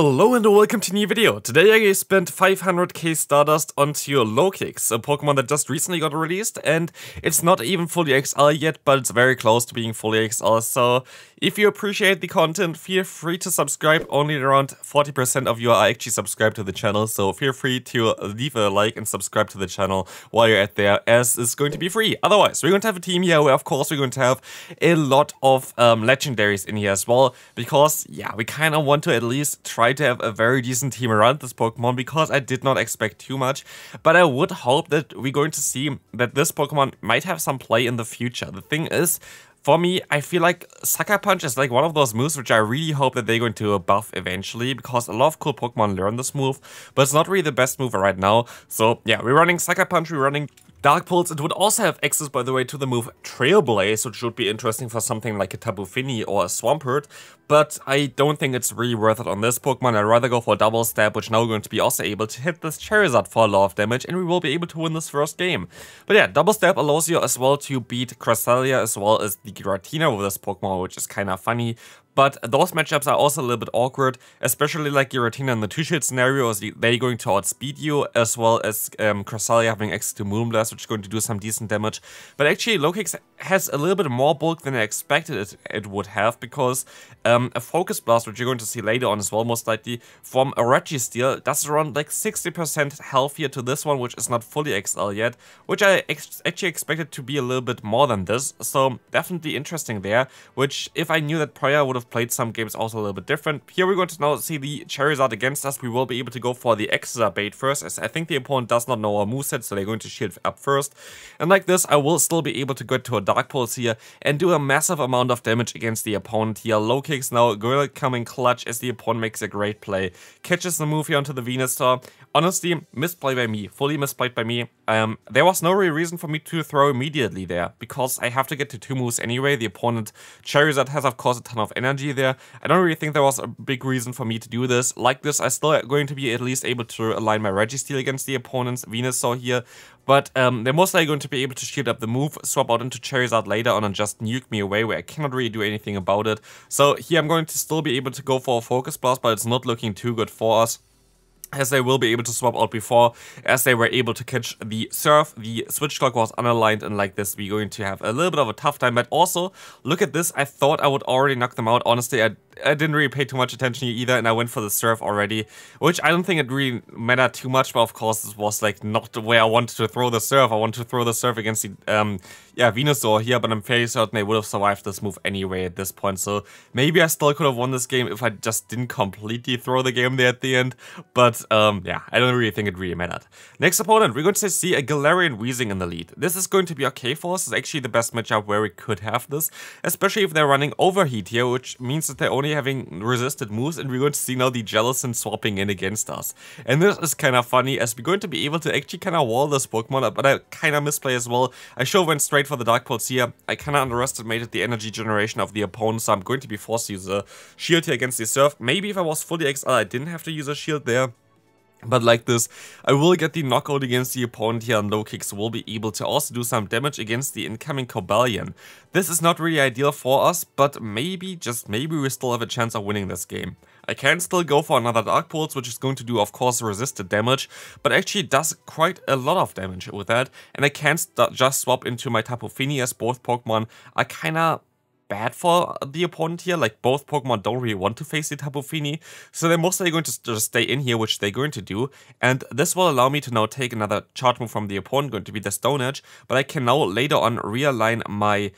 Hello and welcome to a new video. Today I spent 500k Stardust onto Lokix, a Pokemon that just recently got released, and it's not even fully XL yet, but it's very close to being fully XL, so if you appreciate the content, feel free to subscribe. Only around 40% of you are actually subscribed to the channel, so feel free to leave a like and subscribe to the channel while you're at there, as it's going to be free. Otherwise, we're going to have a team here where, of course, we're going to have a lot of legendaries in here as well, because, yeah, we kind of want to at least try to have a very decent team around this Pokemon, because I did not expect too much, but I would hope that we're going to see that this Pokemon might have some play in the future. The thing is, for me, I feel like Sucker Punch is like one of those moves which I really hope that they're going to buff eventually, because a lot of cool Pokemon learn this move, but it's not really the best move right now. So yeah, we're running Sucker Punch, we're running Dark Pulse. It would also have access, by the way, to the move Trailblaze, which would be interesting for something like a Tapu Fini or a Swampert, but I don't think it's really worth it on this Pokemon. I'd rather go for Double Stab, which now we're going to be also able to hit this Charizard for a lot of damage, and we will be able to win this first game. But yeah, Double Stab allows you as well to beat Cresselia as well as the Giratina with this Pokemon, which is kind of funny. But those matchups are also a little bit awkward, especially like Giratina in the two-shot scenario, as they're going to outspeed you, as well as Cresselia having access to Moonblast, which is going to do some decent damage. But actually, Lokix has a little bit more bulk than I expected it would have, because a Focus Blast, which you're going to see later on as well, most likely, from a Registeel, does around like 60% healthier to this one, which is not fully XL yet, which I actually expected to be a little bit more than this, so definitely interesting there, which if I knew that prior, I would have played some games also a little bit different. Here we're going to now see the Charizard against us. We will be able to go for the Exacerbate first, as I think the opponent does not know our moveset, so they're going to shield up first. And like this, I will still be able to get to a Dark Pulse here and do a massive amount of damage against the opponent here. Lokix now going to come in clutch as the opponent makes a great play. Catches the move here onto the Venusaur. Honestly, misplay by me. Fully misplayed by me. There was no real reason for me to throw immediately there, because I have to get to two moves anyway. The opponent Charizard has, of course, a ton of energy there. I don't really think there was a big reason for me to do this. Like this, I still going to be at least able to align my Registeel against the opponent's Venusaur here. But they're most likely going to be able to shield up the move, swap out into Charizard later on, and just nuke me away, where I cannot really do anything about it. So here I'm going to still be able to go for a Focus Blast, but it's not looking too good for us, as they will be able to swap out before, as they were able to catch the Surf. The Switch Clock was unaligned, and like this, we're going to have a little bit of a tough time. But also, look at this, I thought I would already knock them out. Honestly, I didn't really pay too much attention here either, and I went for the Surf already, which I don't think it really mattered too much, but of course this was like not the way I wanted to throw the Surf. I wanted to throw the Surf against the Venusaur here, but I'm fairly certain they would have survived this move anyway at this point, so maybe I still could have won this game if I just didn't completely throw the game there at the end, but yeah, I don't really think it really mattered. Next opponent, we're going to see a Galarian Weezing in the lead. This is going to be okay for us. It's actually the best matchup where we could have this, especially if they're running Overheat here, which means that they're only having resisted moves, and we're going to see now the Jellicent swapping in against us. And this is kind of funny, as we're going to be able to actually kind of wall this Pokemon, but I kind of misplay as well. I sure went straight for the Dark Pulse here. I kind of underestimated the energy generation of the opponent, so I'm going to be forced to use a shield here against the Surf. Maybe if I was fully XL, I didn't have to use a shield there. But like this, I will get the knockout against the opponent here, and Lokix will be able to also do some damage against the incoming Cobalion. This is not really ideal for us, but maybe, just maybe, we still have a chance of winning this game. I can still go for another Dark Pulse, which is going to do, of course, resisted damage, but actually does quite a lot of damage with that, and I can just swap into my Tapu Fini, as both Pokemon are kinda bad for the opponent here. Like, both Pokemon don't really want to face the Tapu Fini, so they're mostly going to just stay in here, which they're going to do, and this will allow me to now take another charge move from the opponent, going to be the Stone Edge, but I can now later on realign my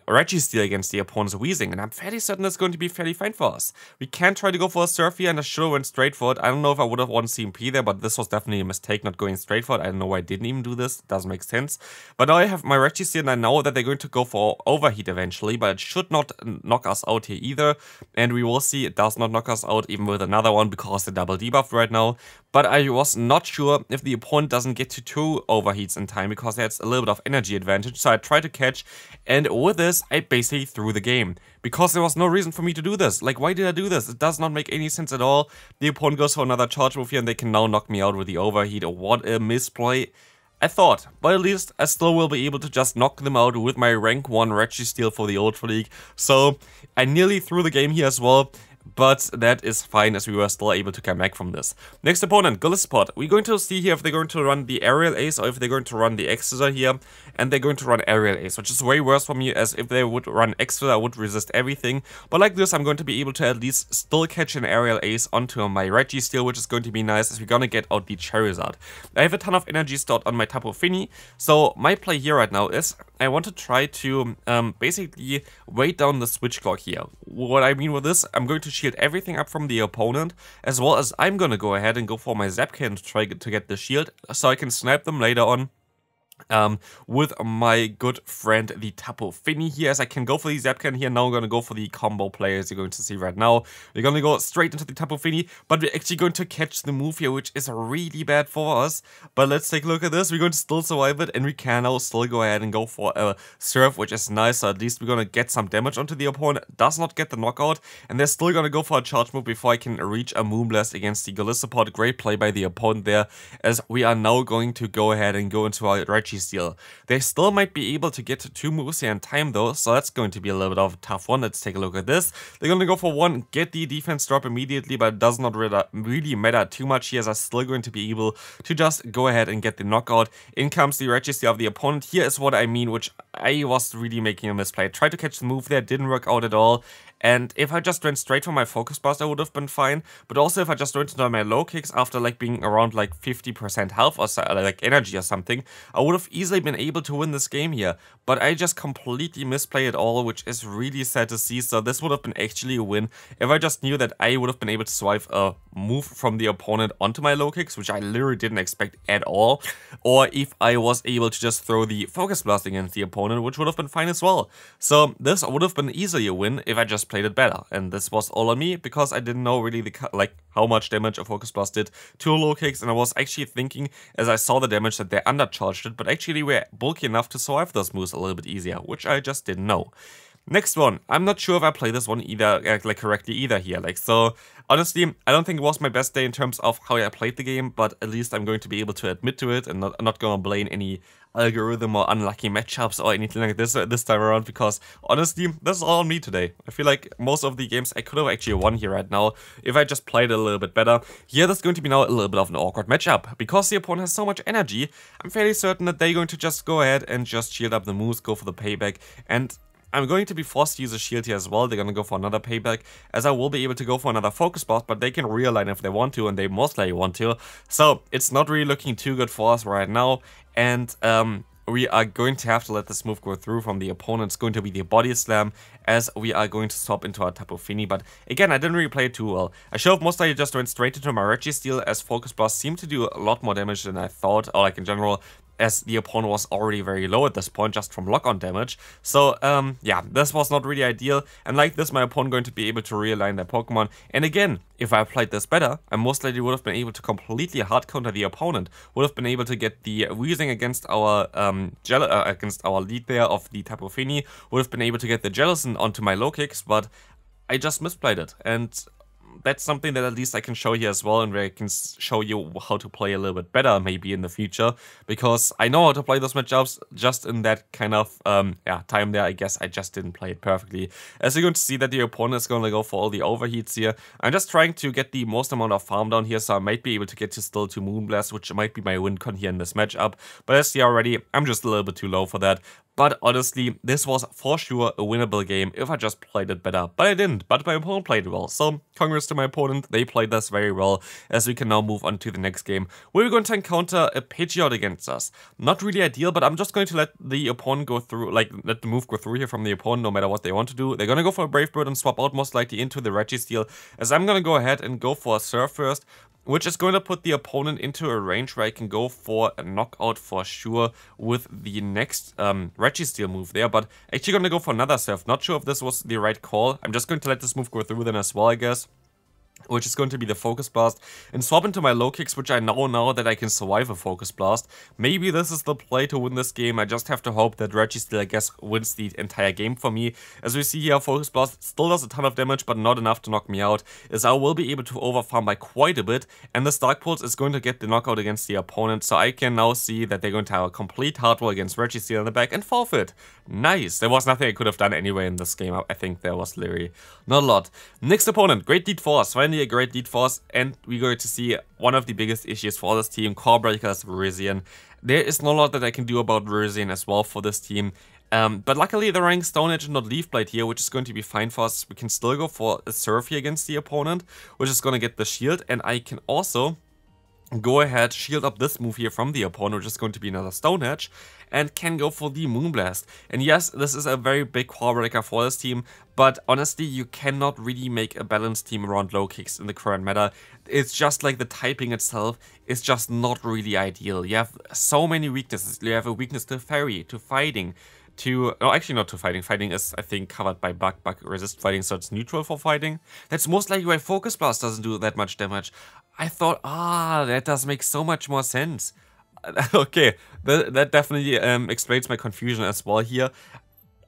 Registeel against the opponent's Weezing, and I'm fairly certain it's going to be fairly fine for us. We can try to go for a Surf here, and I should have went straight for it. I don't know if I would have won CMP there, but this was definitely a mistake not going straight for it. I don't know why I didn't even do this. It doesn't make sense. But now I have my Registeel, and I know that they're going to go for Overheat eventually, but it should not knock us out here either. And we will see it does not knock us out even with another one, because the double debuff right now. But I was not sure if the opponent doesn't get to 2 Overheats in time, because that's a little bit of energy advantage. So I tried to catch, and with this, I basically threw the game, because there was no reason for me to do this. Like, why did I do this? It does not make any sense at all. The opponent goes for another charge move here, and they can now knock me out with the Overheat. What a misplay. I thought, but at least I still will be able to just knock them out with my rank 1 Registeel for the Ultra League. So I nearly threw the game here as well. but that is fine as we were still able to come back from this. Next opponent, Golisopod. We're going to see here if they're going to run the Aerial Ace or if they're going to run the Exeter here, and they're going to run Aerial Ace, which is way worse for me, as if they would run Exeter, I would resist everything. But like this, I'm going to be able to at least still catch an Aerial Ace onto my Registeel, which is going to be nice as we're going to get out the Charizard. I have a ton of energy stored on my Tapu Fini, so my play here right now is I want to try to basically wait down the switch clock here. What I mean with this, I'm going to shield everything up from the opponent, as well as I'm going to go ahead and go for my Zapcan to try to get the shield, so I can snipe them later on. With my good friend the Tapu Fini here, as I can go for the Zapcan here. Now I'm going to go for the combo play, as you're going to see right now. We're going to go straight into the Tapu Fini, but we're actually going to catch the move here, which is really bad for us. But let's take a look at this. We're going to still survive it, and we can now still go ahead and go for a Surf, which is nice. So at least we're going to get some damage onto the opponent. Does not get the knockout, and they're still going to go for a charge move before I can reach a Moonblast against the Golisopod. Great play by the opponent there, as we are now going to go ahead and go into our Registeel. They still might be able to get to 2 moves here in time though, so that's going to be a little bit of a tough one. Let's take a look at this. They're going to go for 1, get the defense drop immediately, but it does not really matter too much here, as I'm still going to be able to just go ahead and get the knockout. In comes the Registeel of the opponent. Here is what I mean, which I was really making a misplay. I tried to catch the move there, didn't work out at all. And if I just went straight for my Focus Blast, I would have been fine. But also if I just went into my low kicks after like being around like 50% health or so, like energy or something, I would have easily been able to win this game here. But I just completely misplayed it all, which is really sad to see. So this would have been actually a win if I just knew that I would have been able to survive a move from the opponent onto my low kicks, which I literally didn't expect at all. Or if I was able to just throw the Focus Blast against the opponent, which would have been fine as well. So this would have been easily a win if I just played it better, and this was all on me because I didn't know really how much damage a Focus Blast did to low kicks, and I was actually thinking as I saw the damage that they undercharged it, but actually we're bulky enough to survive those moves a little bit easier, which I just didn't know. Next one, I'm not sure if I played this one either correctly either here. So honestly, I don't think it was my best day in terms of how I played the game, but at least I'm going to be able to admit to it and not going to blame any algorithm or unlucky matchups or anything like this time around, because honestly, this is all on me today. I feel like most of the games I could have actually won here right now if I just played a little bit better. Here, there's going to be now a little bit of an awkward matchup, because the opponent has so much energy. I'm fairly certain that they're going to just go ahead and just shield up the moves, go for the payback, and I'm going to be forced to use a shield here as well. They're going to go for another payback, as I will be able to go for another Focus Blast, but they can realign if they want to, and they most likely want to. So it's not really looking too good for us right now, and we are going to have to let this move go through from the opponent. It's going to be the Body Slam, as we are going to swap into our Tapu Fini. But again, I didn't really play it too well. I should have most likely just went straight into my Registeel, as Focus Blast seemed to do a lot more damage than I thought, or like in general, as the opponent was already very low at this point, just from lock-on damage. So, yeah, this was not really ideal. And like this, my opponent going to be able to realign their Pokemon. And again, if I played this better, I most likely would have been able to completely hard counter the opponent. Would have been able to get the Weezing against our lead there of the Tapu Fini. Would have been able to get the Jellicent onto my low kicks, but I just misplayed it. And that's something that at least I can show here as well, and where I can show you how to play a little bit better maybe in the future, because I know how to play those matchups. Just in that kind of time there, I guess I just didn't play it perfectly. As you're going to see that the opponent is going to go for all the overheats here. I'm just trying to get the most amount of farm down here, so I might be able to get to still 2 Moonblast, which might be my win con here in this matchup. But as you see already, I'm just a little bit too low for that. But honestly, this was for sure a winnable game if I just played it better. But I didn't, but my opponent played well. So congrats to my opponent, they played this very well, as we can now move on to the next game, where we're going to encounter a Pidgeot against us. Not really ideal, but I'm just going to let the opponent go through, let the move go through here from the opponent, no matter what they want to do. They're going to go for a Brave Bird and swap out most likely into the Registeel, as I'm going to go ahead and go for a Surf first, which is going to put the opponent into a range where I can go for a knockout for sure with the next Registeel move there, but actually going to go for another Surf. Not sure if this was the right call. I'm just going to let this move go through then as well, I guess. which is going to be the Focus Blast, and swap into my low kicks, which I know now that I can survive a Focus Blast. Maybe this is the play to win this game. I just have to hope that Registeel, I guess, wins the entire game for me. As we see here, Focus Blast still does a ton of damage, but not enough to knock me out, as I will be able to overfarm by quite a bit, and this Dark Pulse is going to get the knockout against the opponent, so I can now see that they're going to have a complete hard roll against Registeel in the back and forfeit. Nice. There was nothing I could have done anyway in this game. I think there was literally not a lot. Next opponent, Great Deed Force. Finally a Great Deed Force, and we're going to see one of the biggest issues for this team, Core Breakers Virizion. There is not a lot that I can do about Virizion as well for this team. But luckily they're running Stone Edge and not Leaf Blade here, which is going to be fine for us. We can still go for a Surf here against the opponent, which is going to get the shield, and I can also go ahead, shield up this move here from the opponent, which is going to be another Stone Edge, and can go for the Moonblast. And yes, this is a very big core breaker for this team, but honestly, you cannot really make a balanced team around low kicks in the current meta. It's just like the typing itself is just not really ideal. You have so many weaknesses. You have a weakness to Fairy, to Fighting, no, actually not to Fighting. Fighting is, I think, covered by Bug resist Fighting, so it's neutral for Fighting. That's most likely why Focus Blast doesn't do that much damage. I thought, that does make so much more sense. Okay, that definitely explains my confusion as well here.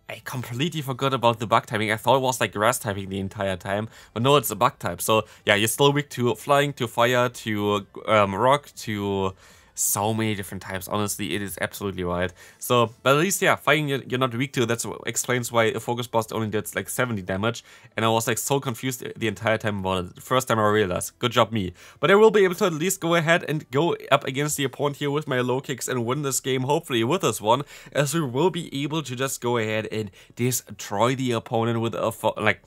I completely forgot about the bug typing. I thought it was like grass typing the entire time, but no, it's a bug type. So yeah, you're still weak to Flying, to Fire, to Rock, to so many different types. Honestly, it is absolutely wild. So, but at least, yeah, Fighting you're not weak to. That explains why a Focus Blast only did like 70 damage. And I was like so confused the entire time about it. The first time I realized. Good job, me. But I will be able to at least go ahead and go up against the opponent here with my low kicks and win this game, hopefully with this one, as we will be able to just go ahead and destroy the opponent with a, like,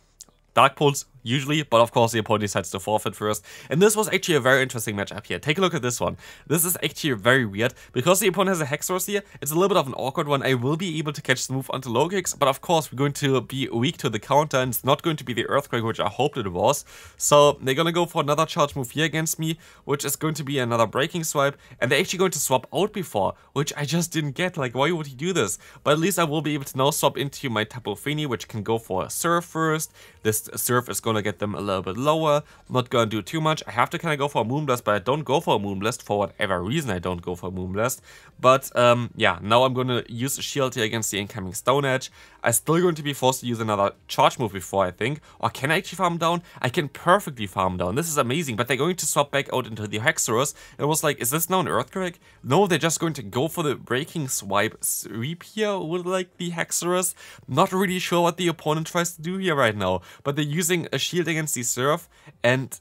Dark Pulse, usually, but of course the opponent decides to forfeit first. And this was actually a very interesting matchup here. Take a look at this one. This is actually very weird. Because the opponent has a Hexorus here, it's a little bit of an awkward one. I will be able to catch the move onto low kicks, but of course we're going to be weak to the counter, and it's not going to be the Earthquake, which I hoped it was. So they're going to go for another charge move here against me, which is going to be another Breaking Swipe, and they're actually going to swap out before, which I just didn't get. Like, why would he do this? But at least I will be able to now swap into my Tapu Fini, which can go for a Surf first. This Surf is going to get them a little bit lower, not gonna do too much. I have to kind of go for a Moonblast, but I don't go for a Moonblast for whatever reason. I don't go for a Moonblast, but yeah, now I'm gonna use a shield here against the incoming Stone Edge. I'm still going to be forced to use another charge move before, I think. Or can I actually farm down? I can perfectly farm down. This is amazing, but they're going to swap back out into the Hexorus. It was like, is this now an Earthquake? No, they're just going to go for the Breaking Swipe sweep here with like the Hexorus. Not really sure what the opponent tries to do here right now, but they're using a shield against the Surf, and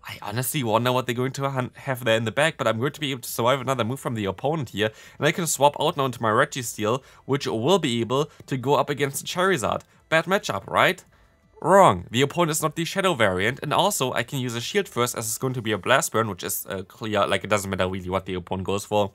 I honestly wonder what they're going to have there in the back, but I'm going to be able to survive another move from the opponent here, and I can swap out now into my Registeel, which will be able to go up against Charizard. Bad matchup, right? Wrong. The opponent is not the Shadow variant, and also I can use a shield first, as it's going to be a Blast Burn, which is clear, like it doesn't matter really what the opponent goes for.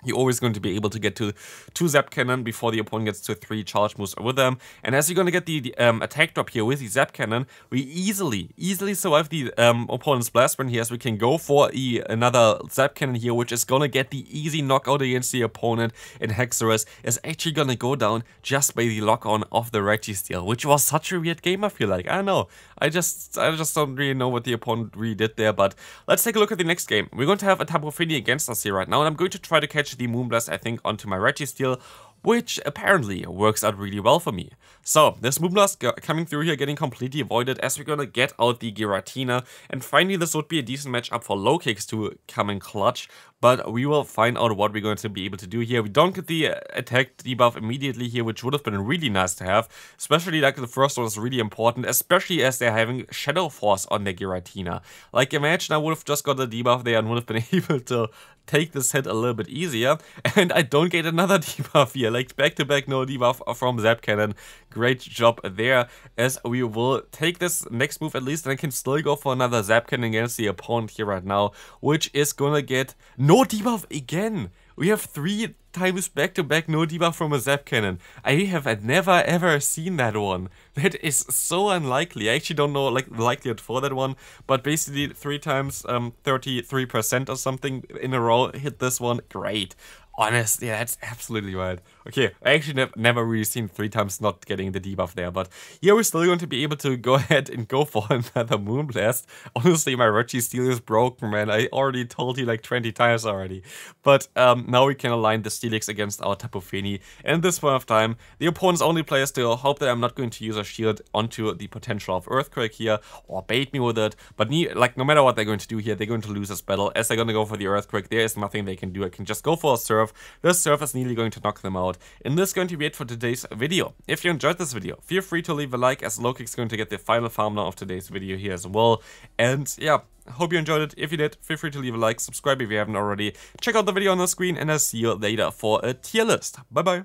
You're always going to be able to get to 2 Zap Cannon before the opponent gets to 3 charge moves with them. And as you're going to get the attack drop here with the Zap Cannon, we easily survive the opponent's Blast Burn here, as we can go for another Zap Cannon here, which is going to get the easy knockout against the opponent. And Hexorus is actually going to go down just by the lock-on of the Registeel, which was such a weird game, I feel like. I don't know. I just don't really know what the opponent really did there, but let's take a look at the next game. We're going to have a Tapu Fini against us here right now, and I'm going to try to catch the Moonblast, I think, onto my Registeel, which apparently works out really well for me. So, this Moonblast coming through here, getting completely avoided, as we're gonna get out the Giratina, and finally this would be a decent matchup for low kicks to come in clutch, but we will find out what we're going to be able to do here. We don't get the attack debuff immediately here, which would have been really nice to have, especially like the first one is really important, especially as they're having Shadow Force on their Giratina. Like, imagine I would have just got the debuff there and would have been able to take this hit a little bit easier, and I don't get another debuff here, like back-to-back no debuff from Zap Cannon. Great job there, as we will take this next move at least, and I can still go for another Zap Cannon against the opponent here right now, which is gonna get no debuff again. We have 3 times back-to-back no debuff from a Zap Cannon. I have never ever seen that one. That is so unlikely. I actually don't know like the likelihood for that one, but basically 3 times 33% or something in a row hit this one. Great. Honestly, that's absolutely wild. Okay, I actually never really seen 3 times not getting the debuff there, but here we're still going to be able to go ahead and go for another Moonblast. Honestly, my Registeel is broken, man. I already told you like 20 times already. But now we can align the Steelix against our Tapu Fini. And this point of time, the opponent's only play is to hope that I'm not going to use a shield onto the potential of Earthquake here, or bait me with it. But no matter what they're going to do here, they're going to lose this battle. As they're going to go for the Earthquake, there is nothing they can do. I can just go for a Surf. This Surf is nearly going to knock them out. And this is going to be it for today's video. If you enjoyed this video, feel free to leave a like, as Lokix is going to get the final farm now of today's video here as well. And yeah, hope you enjoyed it. If you did, feel free to leave a like, subscribe if you haven't already. Check out the video on the screen, and I'll see you later for a tier list. Bye bye.